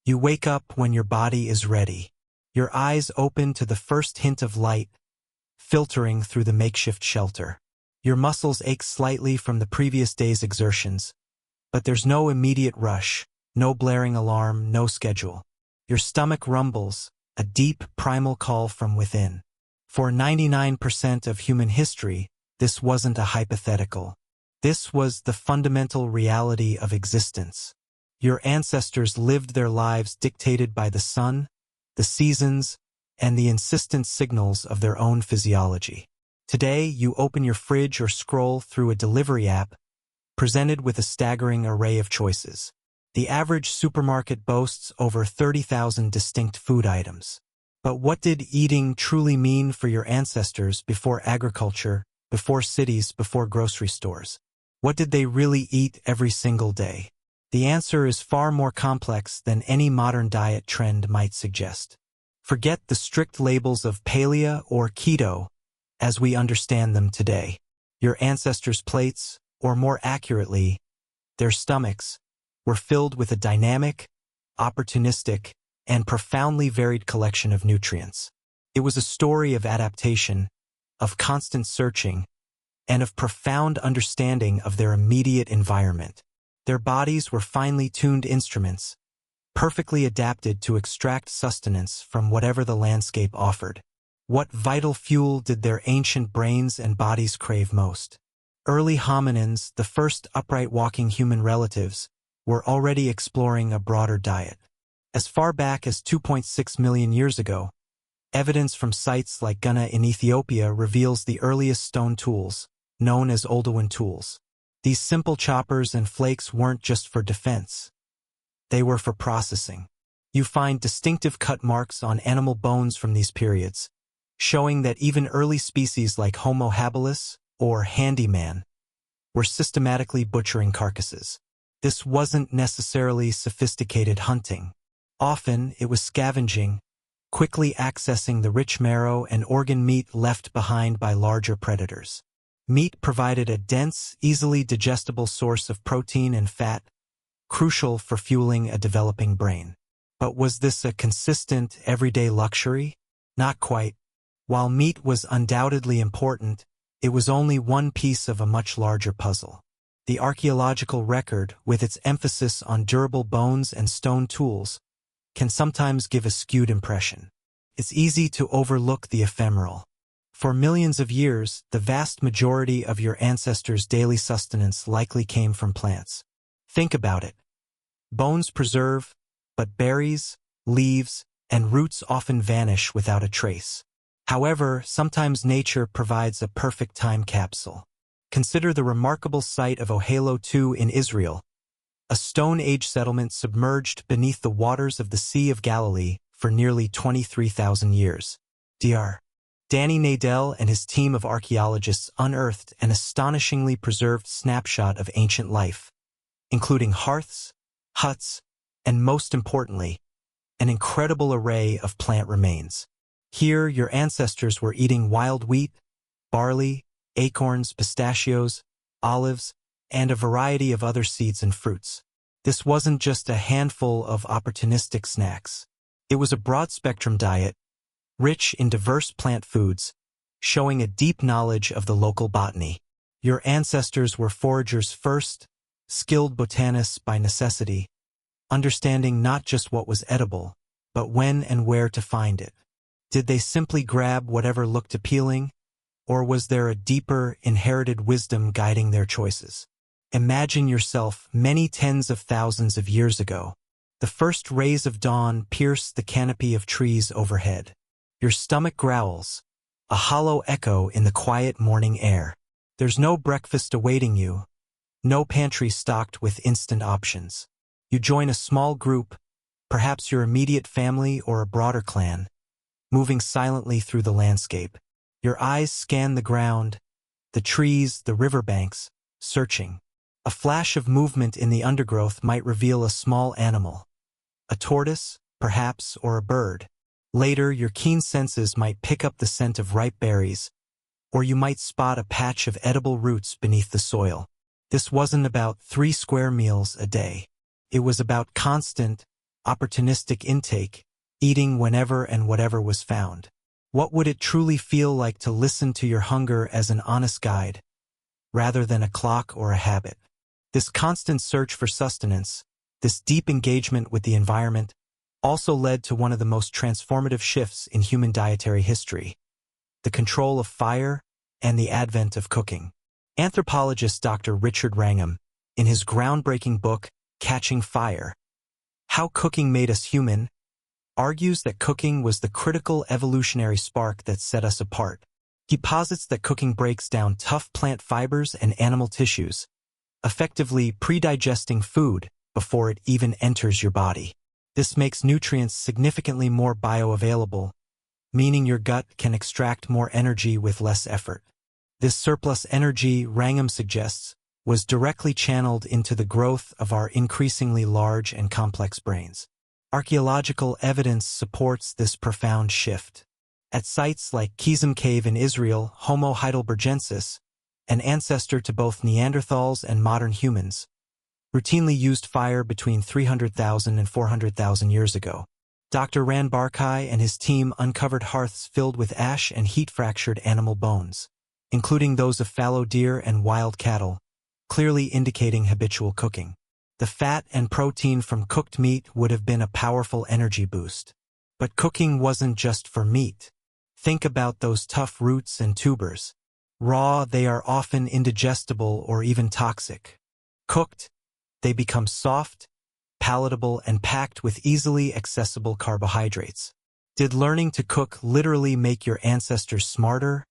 You wake up when your body is ready. Your eyes open to the first hint of light, filtering through the makeshift shelter. Your muscles ache slightly from the previous day's exertions, but there's no immediate rush, no blaring alarm, no schedule. Your stomach rumbles, a deep primal call from within. For 99% of human history, this wasn't a hypothetical. This was the fundamental reality of existence. Your ancestors lived their lives dictated by the sun, the seasons, and the insistent signals of their own physiology. Today, you open your fridge or scroll through a delivery app, presented with a staggering array of choices. The average supermarket boasts over 30,000 distinct food items. But what did eating truly mean for your ancestors before agriculture, before cities, before grocery stores? What did they really eat every single day? The answer is far more complex than any modern diet trend might suggest. Forget the strict labels of paleo or keto as we understand them today. Your ancestors' plates, or more accurately, their stomachs, were filled with a dynamic, opportunistic, and profoundly varied collection of nutrients. It was a story of adaptation, of constant searching, and of profound understanding of their immediate environment. Their bodies were finely tuned instruments, perfectly adapted to extract sustenance from whatever the landscape offered. What vital fuel did their ancient brains and bodies crave most? Early hominins, the first upright walking human relatives, were already exploring a broader diet. As far back as 2.6 million years ago, evidence from sites like Gunna in Ethiopia reveals the earliest stone tools, known as Oldowan tools. These simple choppers and flakes weren't just for defense. They were for processing. You find distinctive cut marks on animal bones from these periods, showing that even early species like Homo habilis, or handyman, were systematically butchering carcasses. This wasn't necessarily sophisticated hunting. Often, it was scavenging, quickly accessing the rich marrow and organ meat left behind by larger predators. Meat provided a dense, easily digestible source of protein and fat, crucial for fueling a developing brain. But was this a consistent, everyday luxury? Not quite. While meat was undoubtedly important, it was only one piece of a much larger puzzle. The archaeological record, with its emphasis on durable bones and stone tools, can sometimes give a skewed impression. It's easy to overlook the ephemeral. For millions of years, the vast majority of your ancestors' daily sustenance likely came from plants. Think about it. Bones preserve, but berries, leaves, and roots often vanish without a trace. However, sometimes nature provides a perfect time capsule. Consider the remarkable site of Ohalo II in Israel, a Stone Age settlement submerged beneath the waters of the Sea of Galilee for nearly 23,000 years. Dr. Danny Nadel and his team of archaeologists unearthed an astonishingly preserved snapshot of ancient life, including hearths, huts, and most importantly, an incredible array of plant remains. Here, your ancestors were eating wild wheat, barley, acorns, pistachios, olives, and a variety of other seeds and fruits. This wasn't just a handful of opportunistic snacks. It was a broad-spectrum diet, rich in diverse plant foods, showing a deep knowledge of the local botany. Your ancestors were foragers first, skilled botanists by necessity, understanding not just what was edible, but when and where to find it. Did they simply grab whatever looked appealing, or was there a deeper, inherited wisdom guiding their choices? Imagine yourself many tens of thousands of years ago. The first rays of dawn pierce the canopy of trees overhead. Your stomach growls, a hollow echo in the quiet morning air. There's no breakfast awaiting you, no pantry stocked with instant options. You join a small group, perhaps your immediate family or a broader clan, moving silently through the landscape. Your eyes scan the ground, the trees, the riverbanks, searching. A flash of movement in the undergrowth might reveal a small animal, a tortoise, perhaps, or a bird. Later, your keen senses might pick up the scent of ripe berries, or you might spot a patch of edible roots beneath the soil. This wasn't about 3 square meals a day. It was about constant, opportunistic intake, eating whenever and whatever was found. What would it truly feel like to listen to your hunger as an honest guide, rather than a clock or a habit? This constant search for sustenance, this deep engagement with the environment, also led to one of the most transformative shifts in human dietary history: the control of fire and the advent of cooking. Anthropologist Dr. Richard Wrangham, in his groundbreaking book, Catching Fire: How Cooking Made Us Human, argues that cooking was the critical evolutionary spark that set us apart. He posits that cooking breaks down tough plant fibers and animal tissues, effectively pre-digesting food before it even enters your body. This makes nutrients significantly more bioavailable, meaning your gut can extract more energy with less effort. This surplus energy, Wrangham suggests, was directly channeled into the growth of our increasingly large and complex brains. Archaeological evidence supports this profound shift. At sites like Kesim Cave in Israel, Homo heidelbergensis, an ancestor to both Neanderthals and modern humans, routinely used fire between 300,000 and 400,000 years ago. Dr. Rand Barkai and his team uncovered hearths filled with ash and heat-fractured animal bones, including those of fallow deer and wild cattle, clearly indicating habitual cooking. The fat and protein from cooked meat would have been a powerful energy boost. But cooking wasn't just for meat. Think about those tough roots and tubers. Raw, they are often indigestible or even toxic. Cooked, they become soft, palatable, and packed with easily accessible carbohydrates. Did learning to cook literally make your ancestors smarter,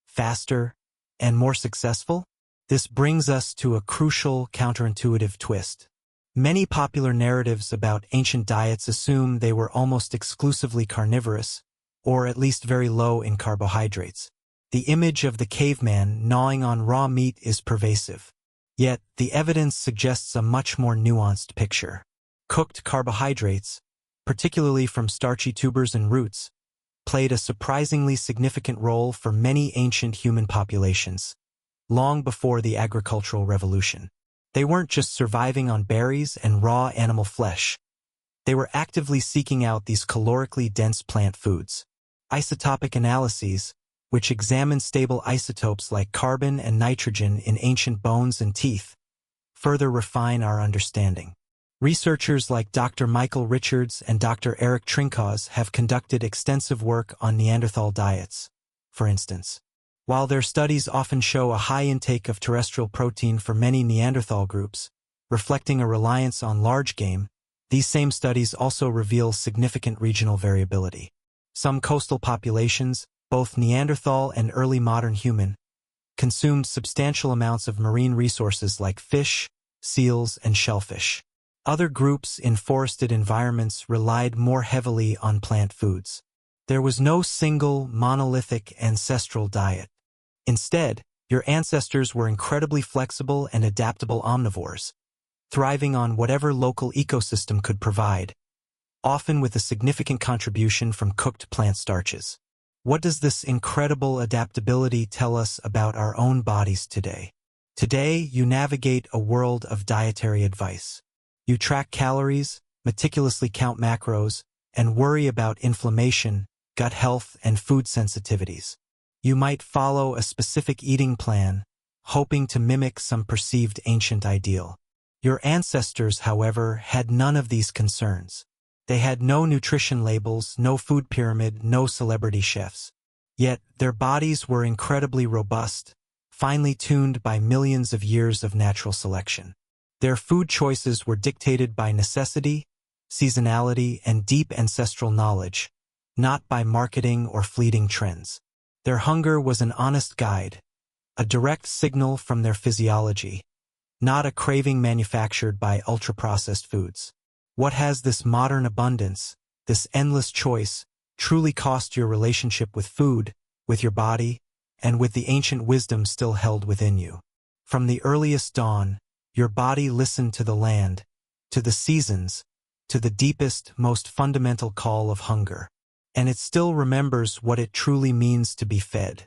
faster, and more successful? This brings us to a crucial counterintuitive twist. Many popular narratives about ancient diets assume they were almost exclusively carnivorous, or at least very low in carbohydrates. The image of the caveman gnawing on raw meat is pervasive. Yet, the evidence suggests a much more nuanced picture. Cooked carbohydrates, particularly from starchy tubers and roots, played a surprisingly significant role for many ancient human populations, long before the agricultural revolution. They weren't just surviving on berries and raw animal flesh. They were actively seeking out these calorically dense plant foods. Isotopic analyses, which examine stable isotopes like carbon and nitrogen in ancient bones and teeth, further refine our understanding. Researchers like Dr. Michael Richards and Dr. Eric Trinkaus have conducted extensive work on Neanderthal diets, for instance. While their studies often show a high intake of terrestrial protein for many Neanderthal groups, reflecting a reliance on large game, these same studies also reveal significant regional variability. Some coastal populations, both Neanderthal and early modern human, consumed substantial amounts of marine resources like fish, seals, and shellfish. Other groups in forested environments relied more heavily on plant foods. There was no single, monolithic ancestral diet. Instead, your ancestors were incredibly flexible and adaptable omnivores, thriving on whatever local ecosystem could provide, often with a significant contribution from cooked plant starches. What does this incredible adaptability tell us about our own bodies today? Today, you navigate a world of dietary advice. You track calories, meticulously count macros, and worry about inflammation, gut health, and food sensitivities. You might follow a specific eating plan, hoping to mimic some perceived ancient ideal. Your ancestors, however, had none of these concerns. They had no nutrition labels, no food pyramid, no celebrity chefs. Yet, their bodies were incredibly robust, finely tuned by millions of years of natural selection. Their food choices were dictated by necessity, seasonality, and deep ancestral knowledge, not by marketing or fleeting trends. Their hunger was an honest guide, a direct signal from their physiology, not a craving manufactured by ultra-processed foods. What has this modern abundance, this endless choice, truly cost your relationship with food, with your body, and with the ancient wisdom still held within you? From the earliest dawn, your body listened to the land, to the seasons, to the deepest, most fundamental call of hunger. And it still remembers what it truly means to be fed.